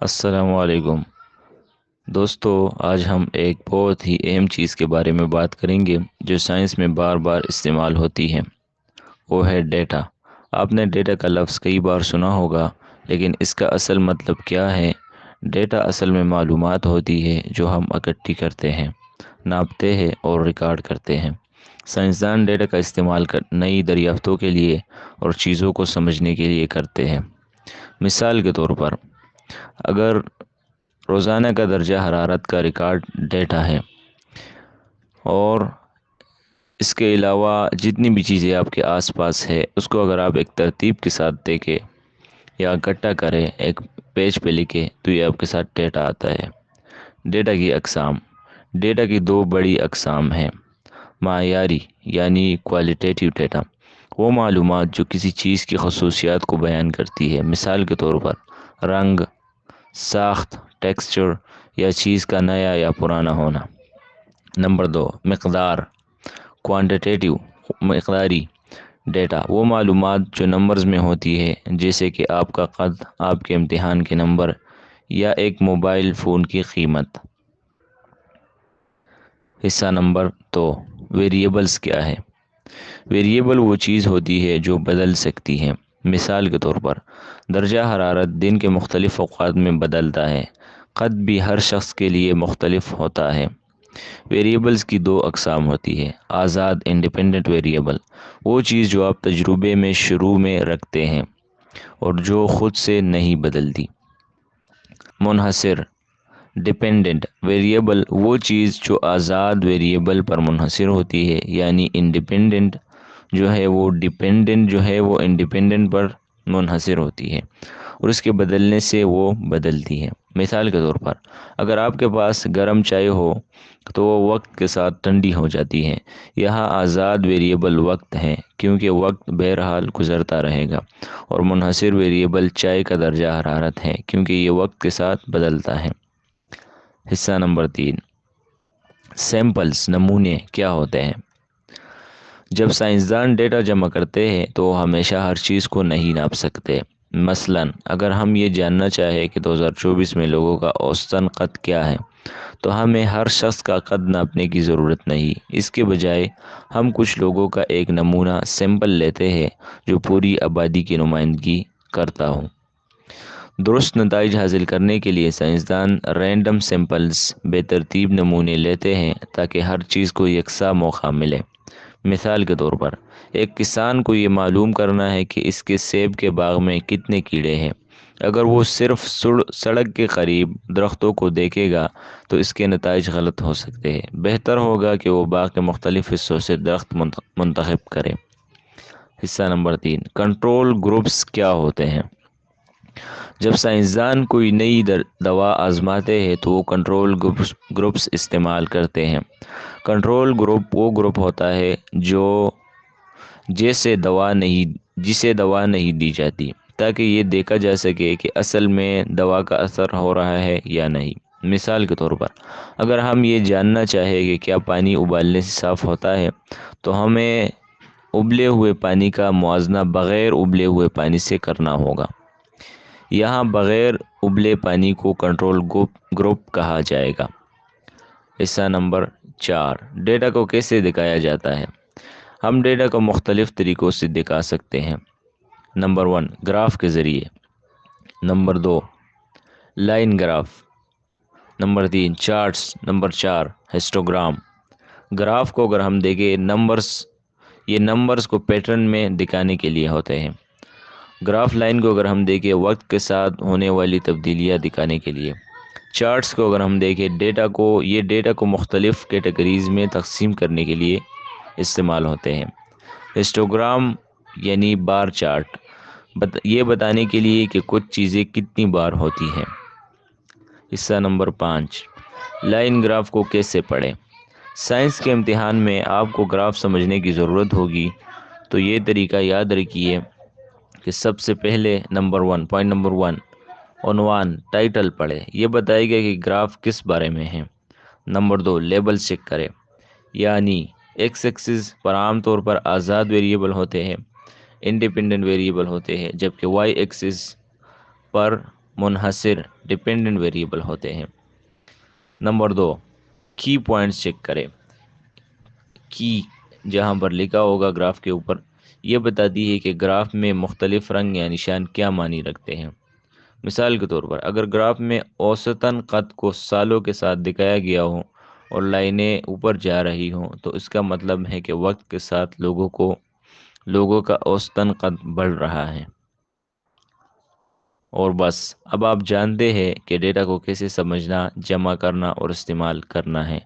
السلام علیکم دوستو، آج ہم ایک بہت ہی اہم چیز کے بارے میں بات کریں گے جو سائنس میں بار بار استعمال ہوتی ہے۔ وہ ہے ڈیٹا۔ آپ نے ڈیٹا کا لفظ کئی بار سنا ہوگا، لیکن اس کا اصل مطلب کیا ہے؟ ڈیٹا اصل میں معلومات ہوتی ہے جو ہم اکٹھی کرتے ہیں، ناپتے ہیں اور ریکارڈ کرتے ہیں۔ سائنسدان ڈیٹا کا استعمال نئی دریافتوں کے لیے اور چیزوں کو سمجھنے کے لیے کرتے ہیں۔ مثال کے طور پر، اگر روزانہ کا درجہ حرارت کا ریکارڈ ڈیٹا ہے، اور اس کے علاوہ جتنی بھی چیزیں آپ کے آس پاس ہے اس کو اگر آپ ایک ترتیب کے ساتھ دیکھیں یا اکٹھا کریں، ایک پیج پہ لکھیں، تو یہ آپ کے ساتھ ڈیٹا آتا ہے۔ ڈیٹا کی اقسام۔ ڈیٹا کی دو بڑی اقسام ہیں۔ معیاری یعنی کوالٹیٹیو ڈیٹا، وہ معلومات جو کسی چیز کی خصوصیات کو بیان کرتی ہے، مثال کے طور پر رنگ، ساخت، ٹیکسچر یا چیز کا نیا یا پرانا ہونا۔ نمبر دو، مقدار کوانٹیٹیو، مقداری ڈیٹا، وہ معلومات جو نمبرز میں ہوتی ہے، جیسے کہ آپ کا قد، آپ کے امتحان کے نمبر یا ایک موبائل فون کی قیمت۔ حصہ نمبر دو، ویریبلز کیا ہے؟ ویریبل وہ چیز ہوتی ہے جو بدل سکتی ہے۔ مثال کے طور پر درجہ حرارت دن کے مختلف اوقات میں بدلتا ہے، قد بھی ہر شخص کے لیے مختلف ہوتا ہے۔ ویریبلز کی دو اقسام ہوتی ہے۔ آزاد انڈیپینڈنٹ ویریبل، وہ چیز جو آپ تجربے میں شروع میں رکھتے ہیں اور جو خود سے نہیں بدلتی۔ منحصر ڈیپینڈنٹ ویریبل، وہ چیز جو آزاد ویریبل پر منحصر ہوتی ہے، یعنی انڈیپینڈنٹ جو ہے وہ ڈیپینڈنٹ جو ہے وہ انڈیپینڈنٹ پر منحصر ہوتی ہے اور اس کے بدلنے سے وہ بدلتی ہے۔ مثال کے طور پر اگر آپ کے پاس گرم چائے ہو تو وہ وقت کے ساتھ ٹھنڈی ہو جاتی ہے۔ یہاں آزاد ویریبل وقت ہے، کیونکہ وقت بہرحال گزرتا رہے گا، اور منحصر ویریبل چائے کا درجہ حرارت ہے، کیونکہ یہ وقت کے ساتھ بدلتا ہے۔ حصہ نمبر تین، سیمپلز نمونے کیا ہوتے ہیں؟ جب سائنسدان ڈیٹا جمع کرتے ہیں تو وہ ہمیشہ ہر چیز کو نہیں ناپ سکتے۔ مثلا اگر ہم یہ جاننا چاہیں کہ 2024 میں لوگوں کا اوسطاً قد کیا ہے، تو ہمیں ہر شخص کا قد ناپنے کی ضرورت نہیں۔ اس کے بجائے ہم کچھ لوگوں کا ایک نمونہ سیمپل لیتے ہیں جو پوری آبادی کی نمائندگی کرتا ہو۔ درست نتائج حاصل کرنے کے لیے سائنسدان رینڈم سیمپلز، بے ترتیب نمونے لیتے ہیں تاکہ ہر چیز کو یکساں موقع ملے۔ مثال کے طور پر ایک کسان کو یہ معلوم کرنا ہے کہ اس کے سیب کے باغ میں کتنے کیڑے ہیں۔ اگر وہ صرف سڑک کے قریب درختوں کو دیکھے گا تو اس کے نتائج غلط ہو سکتے ہیں۔ بہتر ہوگا کہ وہ باغ کے مختلف حصوں سے درخت منتخب کرے۔ حصہ نمبر تین، کنٹرول گروپس کیا ہوتے ہیں؟ جب سائنسدان کوئی نئی دوا آزماتے ہیں تو وہ کنٹرول گروپس استعمال کرتے ہیں۔ کنٹرول گروپ وہ گروپ ہوتا ہے جسے دوا نہیں دی جاتی، تاکہ یہ دیکھا جا سکے کہ اصل میں دوا کا اثر ہو رہا ہے یا نہیں۔ مثال کے طور پر اگر ہم یہ جاننا چاہیں کہ کیا پانی ابالنے سے صاف ہوتا ہے، تو ہمیں ابلے ہوئے پانی کا موازنہ بغیر ابلے ہوئے پانی سے کرنا ہوگا۔ یہاں بغیر ابلے پانی کو کنٹرول گروپ کہا جائے گا۔ حصہ نمبر چار، ڈیٹا کو کیسے دکھایا جاتا ہے؟ ہم ڈیٹا کو مختلف طریقوں سے دکھا سکتے ہیں۔ نمبر ون، گراف کے ذریعے۔ نمبر دو، لائن گراف۔ نمبر تین، چارٹس۔ نمبر چار، ہسٹوگرام۔ گراف کو اگر ہم دیکھیں، یہ نمبرز کو پیٹرن میں دکھانے کے لیے ہوتے ہیں۔ گراف لائن کو اگر ہم دیکھیں، وقت کے ساتھ ہونے والی تبدیلیاں دکھانے کے لیے۔ چارٹس کو اگر ہم دیکھیں، یہ ڈیٹا کو مختلف کیٹیگریز میں تقسیم کرنے کے لیے استعمال ہوتے ہیں۔ ہسٹوگرام یعنی بار چارٹ، یہ بتانے کے لیے کہ کچھ چیزیں کتنی بار ہوتی ہیں۔ حصہ نمبر پانچ، لائن گراف کو کیسے پڑھیں؟ سائنس کے امتحان میں آپ کو گراف سمجھنے کی ضرورت ہوگی، تو یہ طریقہ یاد رکھیے کہ سب سے پہلے پوائنٹ نمبر ون، عنوان ٹائٹل پڑھیں، یہ بتائے گا کہ گراف کس بارے میں ہے۔ نمبر دو، لیبل چیک کریں، یعنی ایکس ایکسس پر عام طور پر آزاد ویریبل ہوتے ہیں، انڈیپینڈنٹ ویریبل ہوتے ہیں، جبکہ وائی ایکسس پر منحصر ڈپینڈنٹ ویریبل ہوتے ہیں۔ نمبر 2، کی پوائنٹس چیک کریں۔ کی جہاں پر لکھا ہوگا گراف کے اوپر، یہ بتاتی ہے کہ گراف میں مختلف رنگ یا نشان کیا معنی رکھتے ہیں۔ مثال کے طور پر اگر گراف میں اوسطاً قد کو سالوں کے ساتھ دکھایا گیا ہو اور لائنیں اوپر جا رہی ہوں تو اس کا مطلب ہے کہ وقت کے ساتھ لوگوں کا اوسطاً قد بڑھ رہا ہے۔ اور بس اب آپ جانتے ہیں کہ ڈیٹا کو کیسے سمجھنا، جمع کرنا اور استعمال کرنا ہے۔